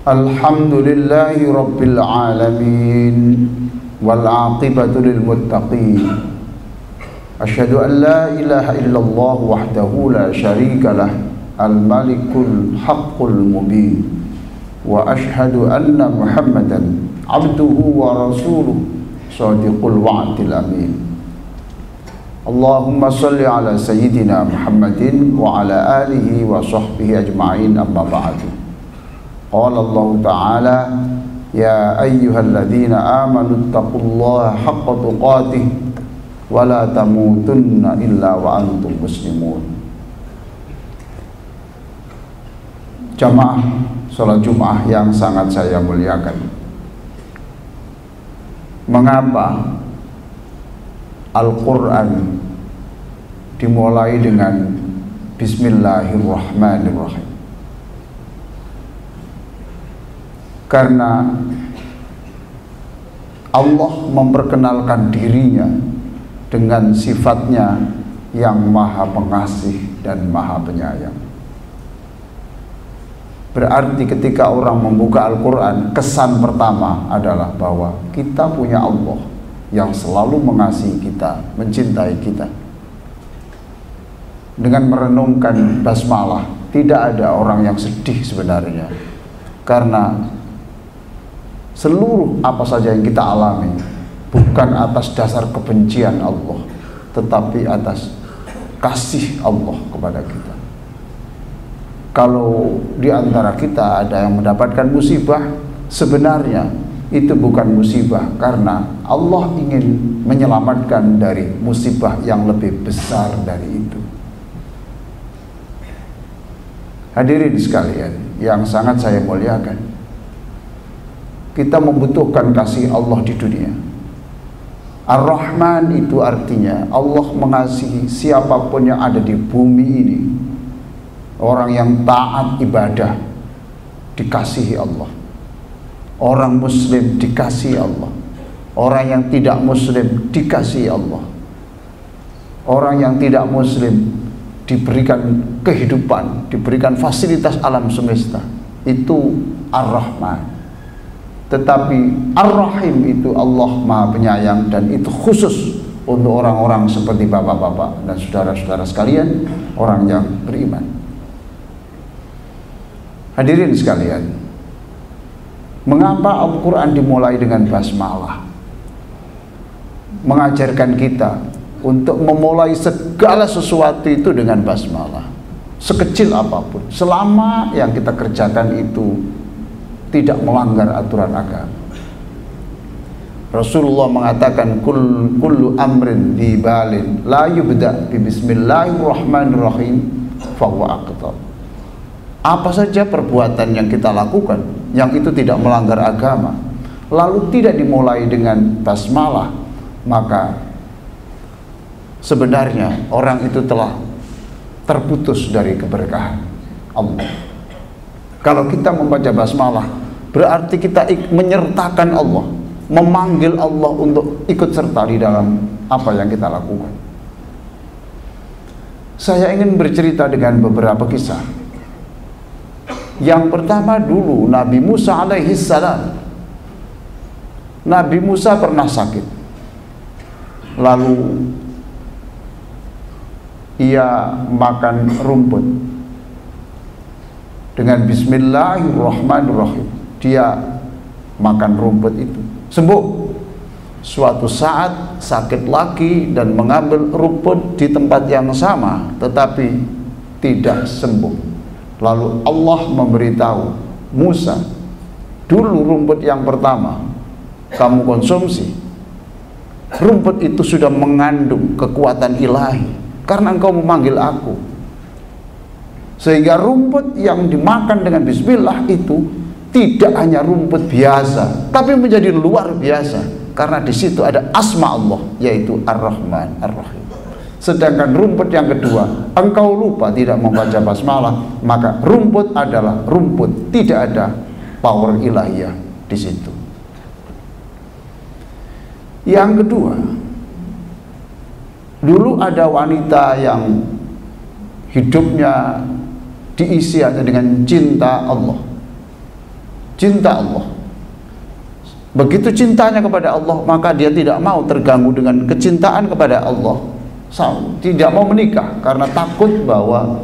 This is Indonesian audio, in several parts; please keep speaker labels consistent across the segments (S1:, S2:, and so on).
S1: Alhamdulillahi Rabbil Alamin wal aqibatu lil muttaqin. Asyhadu an la ilaha illallah wahdahu la syarika lah al malikul haqqul mubin wa asyhadu anna Muhammadan abduhu wa rasuluh shadiqul wa'dil amin. Allahumma salli ala sayyidina Muhammadin wa ala alihi wa sahbihi ajma'in, amma ba'du. Qala Allah Ta'ala, ya ayyuhalladzina amanu taqullaha haqqa tuqatih wa la tamutunna illa wa antum muslimun. Jamaah salat Jumat yang sangat saya muliakan, mengapa Al-Quran dimulai dengan Bismillahirrahmanirrahim? Karena Allah memperkenalkan dirinya dengan sifatnya yang maha pengasih dan maha penyayang. Berarti ketika orang membuka Al-Quran, kesan pertama adalah bahwa kita punya Allah yang selalu mengasihi kita, mencintai kita. Dengan merenungkan basmalah, tidak ada orang yang sedih sebenarnya, karena seluruh apa saja yang kita alami bukan atas dasar kebencian Allah, tetapi atas kasih Allah kepada kita. Kalau di antara kita ada yang mendapatkan musibah, sebenarnya itu bukan musibah karena Allah ingin menyelamatkan dari musibah yang lebih besar dari itu. Hadirin sekalian yang sangat saya muliakan, kita membutuhkan kasih Allah di dunia. Ar-Rahman itu artinya Allah mengasihi siapapun yang ada di bumi ini. Orang yang taat ibadah dikasihi Allah, orang muslim dikasihi Allah, orang yang tidak muslim dikasihi Allah, orang yang tidak muslim diberikan kehidupan, diberikan fasilitas alam semesta. Itu Ar-Rahman. Tetapi Ar-Rahim itu Allah maha penyayang, dan itu khusus untuk orang-orang seperti bapak-bapak dan saudara-saudara sekalian, orang yang beriman. Hadirin sekalian, mengapa Al-Quran dimulai dengan basmalah? Mengajarkan kita untuk memulai segala sesuatu itu dengan basmalah, sekecil apapun, selama yang kita kerjakan itu tidak melanggar aturan agama. Rasulullah mengatakan, kullu amrin dibalin la yubda bi bismillahirrahmanirrahim fahuwa aqtar. Apa saja perbuatan yang kita lakukan yang itu tidak melanggar agama, lalu tidak dimulai dengan basmalah, maka sebenarnya orang itu telah terputus dari keberkahan Allah. Kalau kita membaca basmalah, berarti kita menyertakan Allah, memanggil Allah untuk ikut serta di dalam apa yang kita lakukan. Saya ingin bercerita dengan beberapa kisah. Yang pertama dulu, Nabi Musa alaihi salam. Nabi Musa pernah sakit, lalu ia makan rumput. Dengan bismillahirrahmanirrahim, dia makan rumput itu, sembuh. Suatu saat sakit lagi dan mengambil rumput di tempat yang sama, tetapi tidak sembuh. Lalu Allah memberitahu Musa, dulu rumput yang pertama kamu konsumsi, rumput itu sudah mengandung kekuatan ilahi karena engkau memanggil aku. Sehingga rumput yang dimakan dengan bismillah itu tidak hanya rumput biasa, tapi menjadi luar biasa karena di situ ada asma Allah, yaitu Ar-Rahman Ar-Rahim. Sedangkan rumput yang kedua, engkau lupa tidak membaca basmalah, maka rumput adalah rumput, tidak ada power ilahiyah di situ. Yang kedua, dulu ada wanita yang hidupnya diisi hanya dengan cinta Allah. Cinta Allah. Begitu cintanya kepada Allah, maka dia tidak mau terganggu dengan kecintaan kepada Allah. Tidak mau menikah karena takut bahwa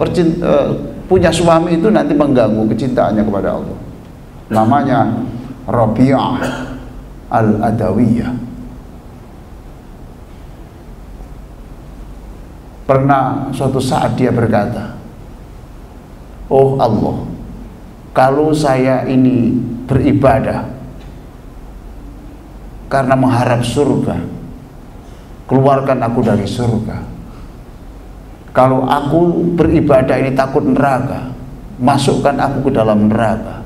S1: punya suami itu nanti mengganggu kecintaannya kepada Allah. Namanya Rabi'ah Al-Adawiyah. Pernah suatu saat dia berkata, "Oh Allah, kalau saya ini beribadah karena mengharap surga, keluarkan aku dari surga. Kalau aku beribadah ini takut neraka, masukkan aku ke dalam neraka.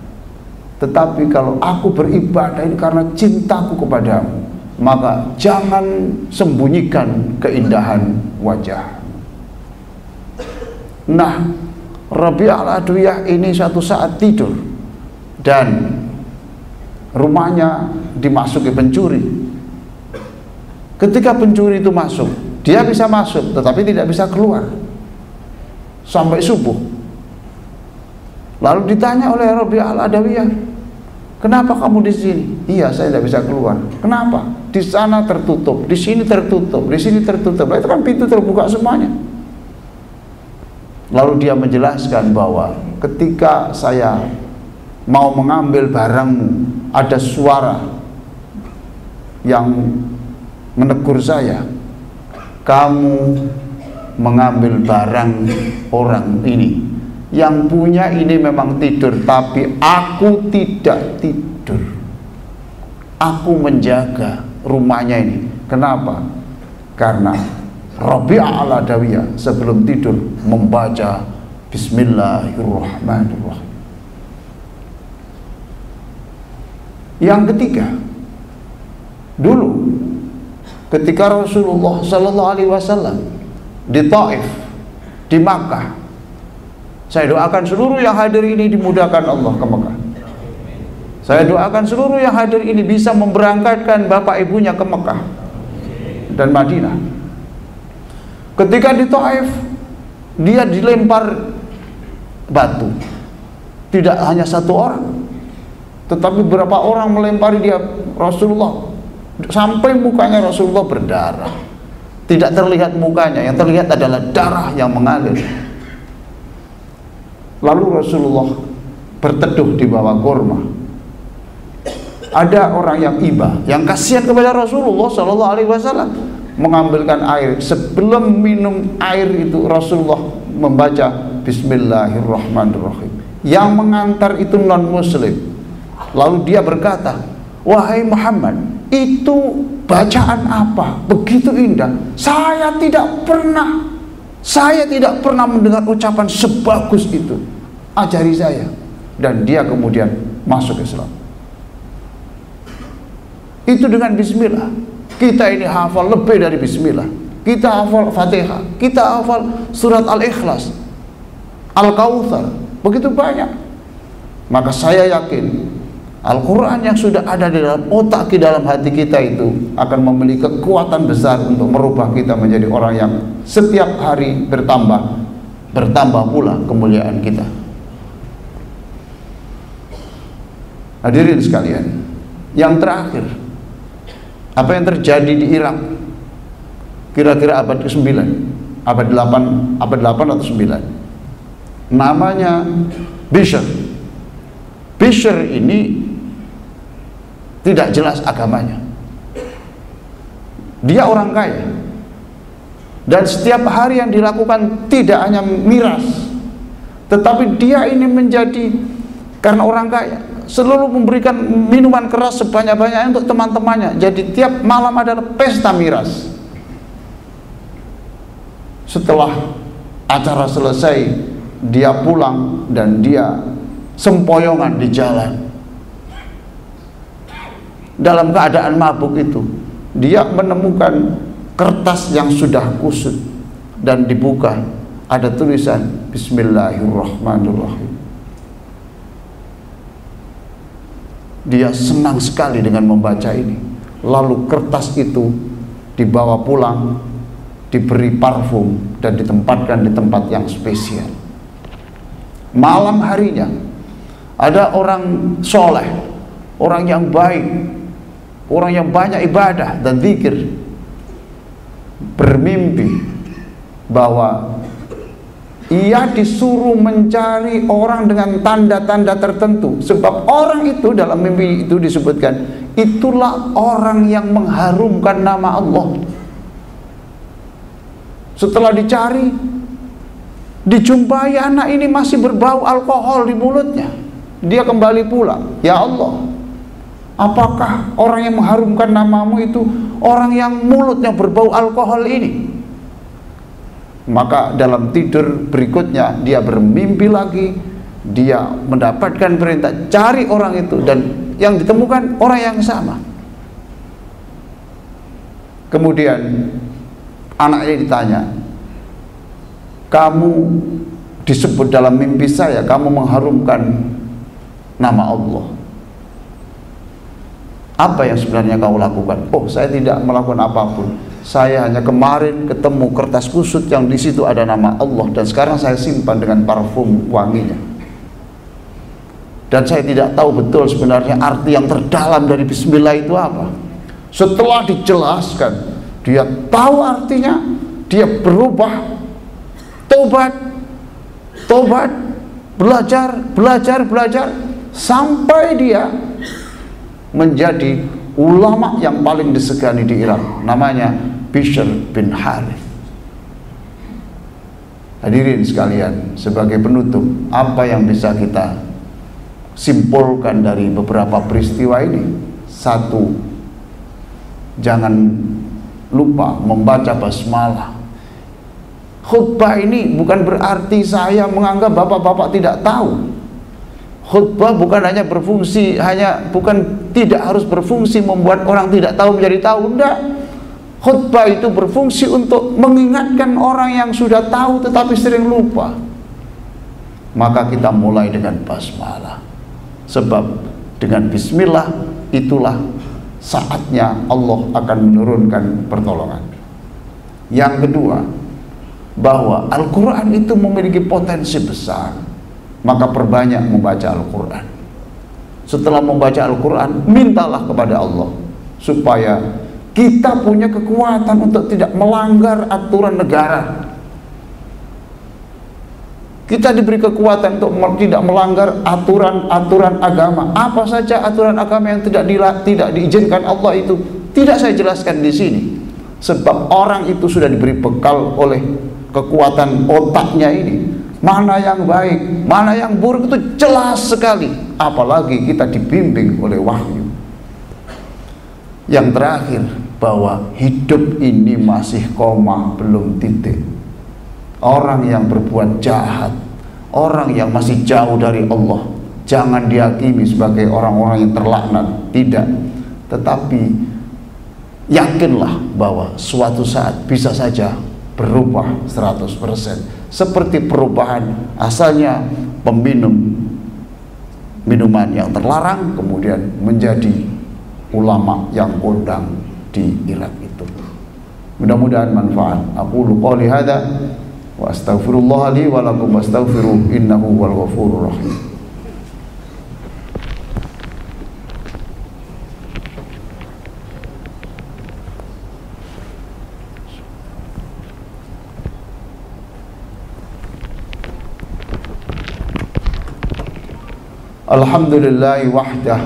S1: Tetapi kalau aku beribadah ini karena cintaku kepadamu, maka jangan sembunyikan keindahan wajah." Nah, Rabi'ah Al-Adawiyah ini suatu saat tidur dan rumahnya dimasuki pencuri. Ketika pencuri itu masuk, dia bisa masuk tetapi tidak bisa keluar sampai subuh. Lalu ditanya oleh Rabi'ah Al-Adawiyah, "Kenapa kamu di sini?" "Iya, saya tidak bisa keluar." "Kenapa?" "Di sana tertutup, di sini tertutup, di sini tertutup." Itu kan pintu terbuka semuanya. Lalu dia menjelaskan bahwa ketika saya mau mengambil barangmu, ada suara yang menegur saya, "Kamu mengambil barang orang ini. Yang punya ini memang tidur, tapi aku tidak tidur. Aku menjaga rumahnya ini." Kenapa? Karena Rabi'ah Al-Adawiyah sebelum tidur membaca Bismillahirrahmanirrahim. Yang ketiga, dulu ketika Rasulullah Sallallahu Alaihi Wasallam di Taif, di Makkah, saya doakan seluruh yang hadir ini dimudahkan Allah ke Makkah. Saya doakan seluruh yang hadir ini bisa memberangkatkan bapak ibunya ke Makkah dan Madinah. Ketika di Taif, dia dilempar batu. Tidak hanya satu orang, tetapi beberapa orang melempari dia, Rasulullah, sampai mukanya Rasulullah berdarah. Tidak terlihat mukanya, yang terlihat adalah darah yang mengalir. Lalu Rasulullah berteduh di bawah kurma. Ada orang yang iba, yang kasihan kepada Rasulullah Sallallahu Alaihi Wasallam, mengambilkan air. Sebelum minum air itu Rasulullah membaca Bismillahirrahmanirrahim. Yang mengantar itu non muslim. Lalu dia berkata, "Wahai Muhammad, itu bacaan apa? Begitu indah. Saya tidak pernah mendengar ucapan sebagus itu. Ajari saya." Dan dia kemudian masuk Islam. Itu dengan bismillah. Kita ini hafal lebih dari bismillah. Kita hafal Fatihah, kita hafal surat Al-Ikhlas, Al-Kautsar, begitu banyak. Maka saya yakin Al-Quran yang sudah ada di dalam otak, di dalam hati kita itu akan memiliki kekuatan besar untuk merubah kita menjadi orang yang setiap hari bertambah pula kemuliaan kita. Hadirin sekalian, yang terakhir, apa yang terjadi di Irak kira-kira abad ke-9, abad 8 atau 9, namanya Bishr. Bishr ini tidak jelas agamanya. Dia orang kaya, dan setiap hari yang dilakukan tidak hanya miras, tetapi dia ini menjadi, karena orang kaya, selalu memberikan minuman keras sebanyak-banyaknya untuk teman-temannya. Jadi tiap malam adalah pesta miras. Setelah acara selesai, dia pulang dan dia sempoyongan di jalan. Dalam keadaan mabuk itu, dia menemukan kertas yang sudah kusut dan dibuka, ada tulisan Bismillahirrahmanirrahim. Dia senang sekali dengan membaca ini. Lalu kertas itu dibawa pulang, diberi parfum dan ditempatkan di tempat yang spesial. Malam harinya ada orang soleh, orang yang baik, orang yang banyak ibadah dan zikir, bermimpi bahwa ia disuruh mencari orang dengan tanda-tanda tertentu. Sebab orang itu dalam mimpi itu disebutkan, itulah orang yang mengharumkan nama Allah. Setelah dicari, dijumpai anak ini masih berbau alkohol di mulutnya. Dia kembali pulang. Ya Allah, apakah orang yang mengharumkan namamu itu orang yang mulutnya berbau alkohol ini? Maka dalam tidur berikutnya dia bermimpi lagi. Dia mendapatkan perintah cari orang itu, dan yang ditemukan orang yang sama. Kemudian anaknya ditanya, kamu disebut dalam mimpi saya, kamu mengharumkan nama Allah. Apa yang sebenarnya kau lakukan? Oh, saya tidak melakukan apapun. Saya hanya kemarin ketemu kertas kusut yang di situ ada nama Allah, dan sekarang saya simpan dengan parfum wanginya. Dan saya tidak tahu betul sebenarnya arti yang terdalam dari Bismillah itu apa. Setelah dijelaskan, dia tahu artinya, dia berubah, tobat, belajar, sampai dia menjadi ulama yang paling disegani di Irak. Namanya Bishr bin Harith. Hadirin sekalian, sebagai penutup, apa yang bisa kita simpulkan dari beberapa peristiwa ini? Satu, jangan lupa membaca basmalah. Khutbah ini bukan berarti saya menganggap bapak-bapak tidak tahu. Khutbah bukan hanya berfungsi, tidak harus berfungsi membuat orang tidak tahu menjadi tahu. Tidak. Khutbah itu berfungsi untuk mengingatkan orang yang sudah tahu tetapi sering lupa. Maka kita mulai dengan basmalah. Sebab dengan bismillah itulah saatnya Allah akan menurunkan pertolongan. Yang kedua, bahwa Al-Quran itu memiliki potensi besar. Maka perbanyak membaca Al-Quran. Setelah membaca Al-Quran, mintalah kepada Allah supaya kita punya kekuatan untuk tidak melanggar aturan negara. Kita diberi kekuatan untuk tidak melanggar aturan-aturan agama. Apa saja aturan agama yang tidak diizinkan Allah itu tidak saya jelaskan di sini. Sebab orang itu sudah diberi bekal oleh kekuatan otaknya ini. Mana yang baik, mana yang buruk itu jelas sekali. Apalagi kita dibimbing oleh wahyu. Yang terakhir, bahwa hidup ini masih koma, belum titik. Orang yang berbuat jahat, orang yang masih jauh dari Allah, jangan dihakimi sebagai orang-orang yang terlaknat. Tidak. Tetapi yakinlah bahwa suatu saat bisa saja berubah 100%. Seperti perubahan asalnya peminum minuman yang terlarang kemudian menjadi ulama yang kondang di Irak itu. Mudah-mudahan manfaat. Aku qouli hadza wa astaghfirullah li wa lakum wastaghfiruh innahu wal ghafurur rahim. Alhamdulillahi wahdah,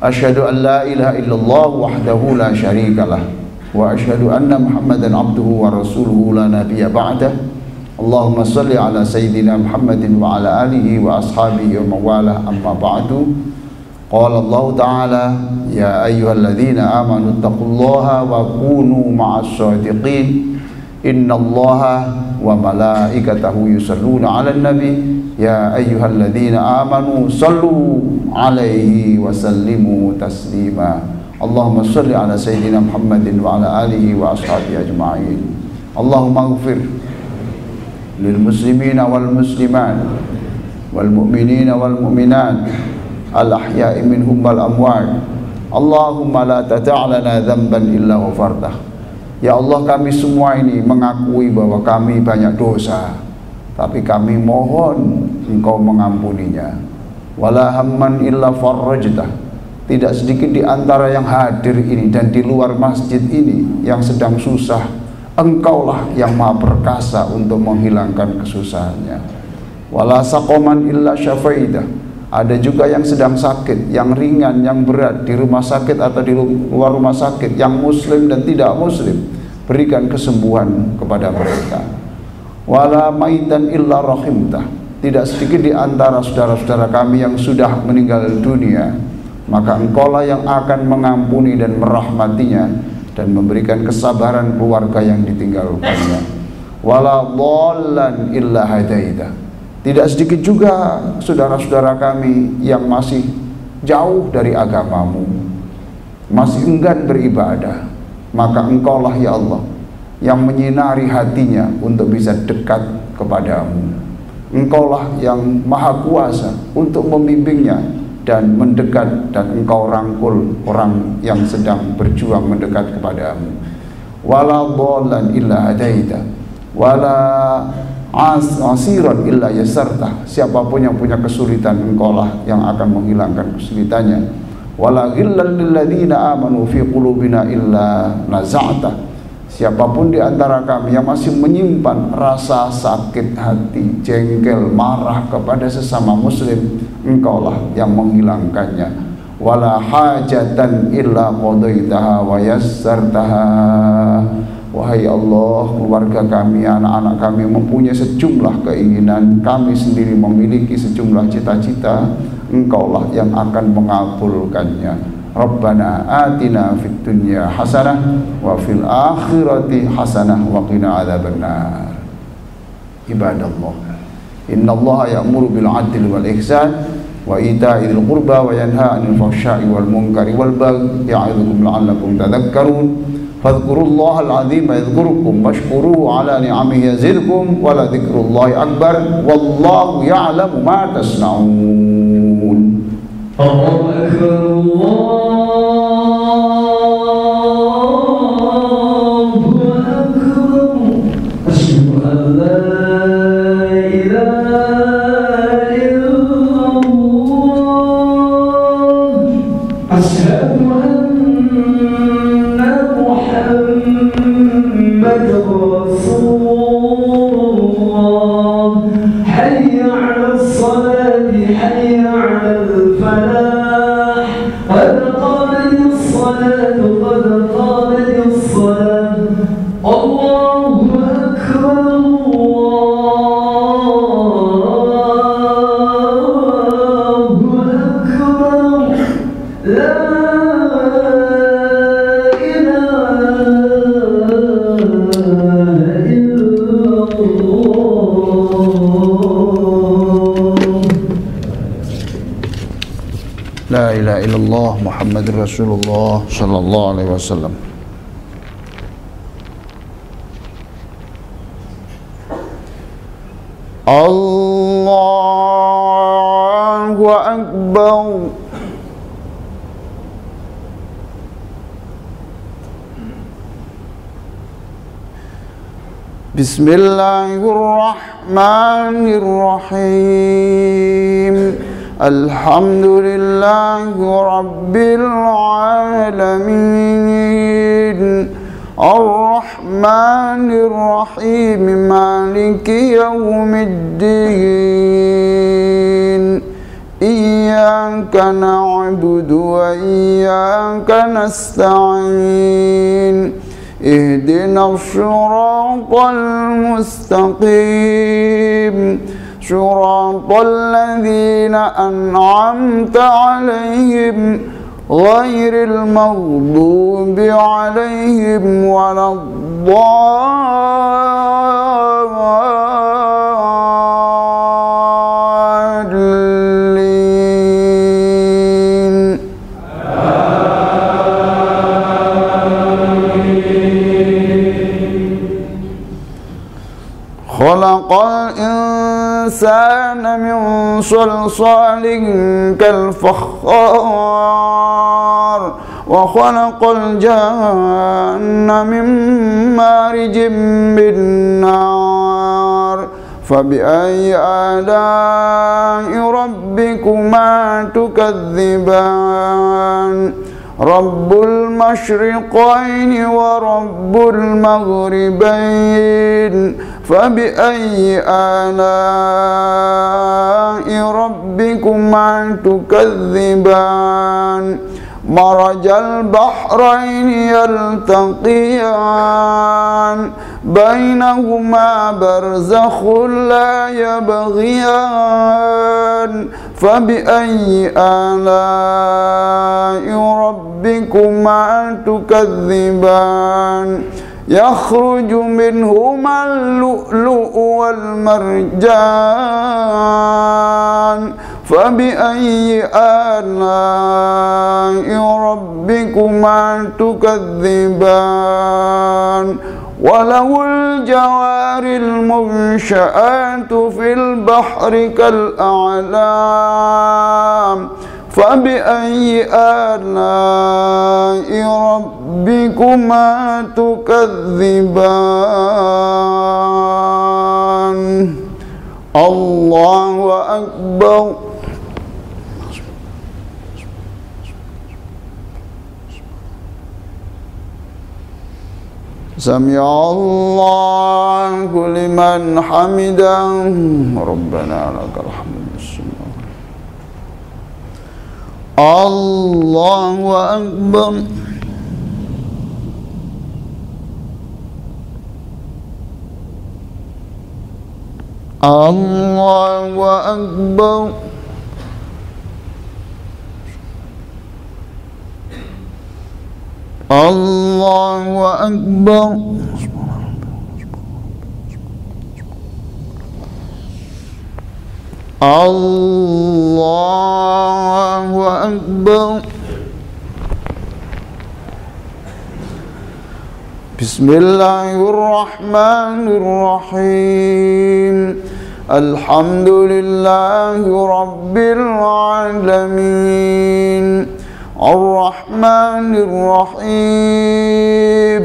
S1: asyhadu an la ilaha illallah wahdahu la syarikalah, wa asyhadu anna Muhammadan abduhu wa rasuluhu la nabiyya ba'dah. Allahumma salli ala Sayyidina Muhammadin wa ala alihi wa ashabihi wa mawalah, amma ba'du. Qala Allah Ta'ala, ya ayyuhalladzina amanu taqullaha wa kunu ma'as shadiqin. Inna Allaha wa malaikatahu yusalluna 'alan nabi. Ya ayyuhalladzina amanu sallu 'alaihi wa sallimu taslima. Allahumma salli ala Sayyidina Muhammadin wa ala alihi wa ashabihi ajma'in. Allahumma ighfir lil muslimina wal muslimat wal mu'minina wal mu'minat al-ahya'i minhum wal amwat. Allahumma la tata'lana dhanban illa ghafartah. Ya Allah, kami semua ini mengakui bahwa kami banyak dosa, tapi kami mohon Engkau mengampuninya. Wala hamman illa farrajtah. Tidak sedikit di antara yang hadir ini dan di luar masjid ini yang sedang susah, Engkaulah yang maha perkasa untuk menghilangkan kesusahannya. Wala saqaman illa syafaitah. Ada juga yang sedang sakit, yang ringan, yang berat, di rumah sakit atau di luar rumah sakit, yang muslim dan tidak muslim, berikan kesembuhan kepada mereka. Wala maitan illa rahimtah. Tidak sedikit di antara saudara-saudara kami yang sudah meninggal dunia, maka Engkaulah yang akan mengampuni dan merahmatinya dan memberikan kesabaran keluarga yang ditinggalkannya. Wala dhallan illa hadaitah. Tidak sedikit juga saudara-saudara kami yang masih jauh dari agamamu, masih enggan beribadah, maka Engkaulah ya Allah yang menyinari hatinya untuk bisa dekat kepadamu. Engkaulah yang maha kuasa untuk membimbingnya dan mendekat, dan Engkau rangkul orang yang sedang berjuang mendekat kepadamu. Wala dhallan illa hadaita wala asiran illa yasarta. Siapapun yang punya kesulitan, Engkaulah yang akan menghilangkan kesulitannya. Wala ghillal lil ladzina amanu fi qulubina illa naza'ta. Siapapun di antara kami yang masih menyimpan rasa sakit hati, jengkel, marah kepada sesama muslim, Engkaulah yang menghilangkannya. Wala hajatan illa qadaitaha wa yassartaha. Wahai Allah, keluarga kami, anak-anak kami mempunyai sejumlah keinginan, kami sendiri memiliki sejumlah cita-cita, Engkaulah yang akan mengabulkannya. Rabbana atina fid dunya hasanah wa fil akhirati hasanah wa qina adzabannar. Ibadallah, innallaha ya'muru bil 'adli wal ihsan wa ita'i dzil qurba wa yanha 'anil fahsya'i wal munkari wal baghi ya'idzukum la'allakum tadhakkarun. Fadhkurullahal azima yadhkurukum washkuruhu ala ni'amihi yazidkum wa la dzikrullahi akbar wallahu ya'lamu ma tasna'un.
S2: Allahu akbar, Allahu akbar. Asyhadu an la ilaha illallah. Asyhadu محمد رسول الله. حي على الصلاة حي على الفلاح قد قامت الصلاة قد قامت الصلاة. الله أكبر الله أكبر. لا
S1: La ilaha illallah Muhammadur Rasulullah sallallahu alaihi wasallam. Allahu akbar. Bismillahirrahmanirrahim. Alhamdulillahi Rabbil Alamin. Ar-Rahmanir Rahim. Maliki Yawmiddin. Iyyaka na'budu wa iyyaka nasta'in. اهدنا الصراط المستقيم صراط الذين أنعمت عليهم غير المغضوب عليهم ولا الضالين. خلق الإنسان من صلصال كالفخار وخلق الجن من مارج من نار فبأي آلاء ربكما تكذبان رب المشرقين ورب المغربين فبأي آلاء ربكما تكذبان مرج البحرين يلتقيان بينهما برزخ لا يبغيان فبأي آلاء ربكما تكذبان يخرج منهما اللؤلؤ والمرجان فبأي آلاء ربكما تكذبان وله الجوار المنشآت في البحر كالأعلام فبأي آلاء ربكما تكذبان الله أكبر. سمع الله لمن حمده ربنا لك الحمد. الله أكبر. الله أكبر. الله أكبر. الله أكبر. بسم الله الرحمن الرحيم الحمد لله رب العالمين الرحمن الرحيم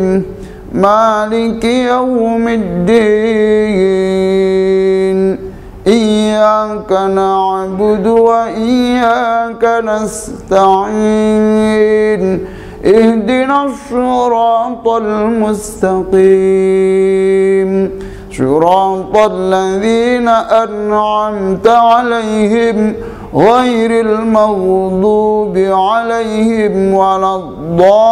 S1: مالك يوم الدين إياك نعبد وإياك نستعين اهدنا الصراط المستقيم صراط الذين أنعمت عليهم غير المغضوب عليهم ولا الضالين.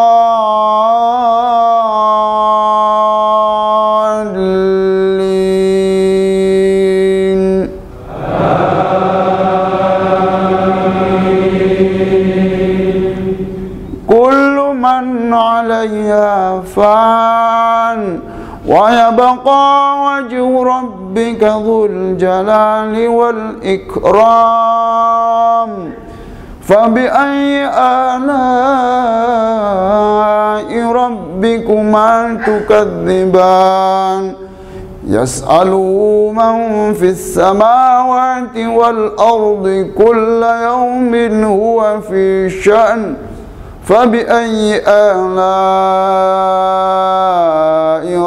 S1: كل من عليها فان ويبقى وجه ربك ذو الجلال والإكرام فبأي آلاء ربكما تكذبان يسأله من في السماوات والأرض كل يوم هو في شأن فبأي آلاء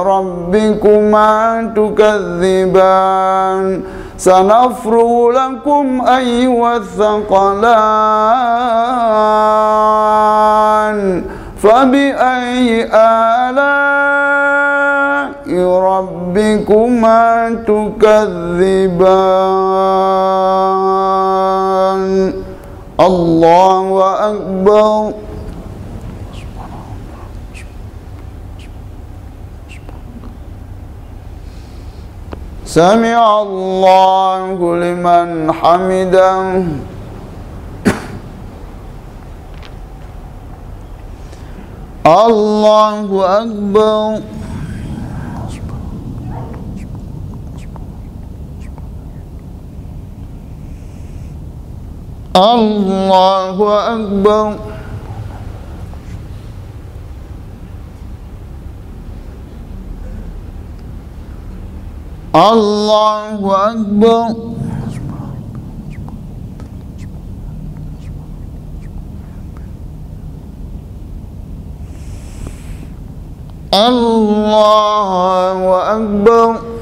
S1: ربكما تكذبان سنفرغ لكم أيها الثقلان فبأي آلاء ربكما تكذبان. الله أكبر. Sami'allahu liman hamidah. Allahu Akbar. Allahu Akbar. Allahu Akbar. Allahu Akbar.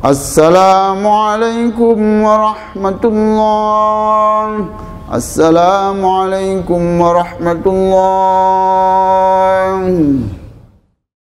S1: Assalamualaikum warahmatullahi. Assalamualaikum warahmatullahi.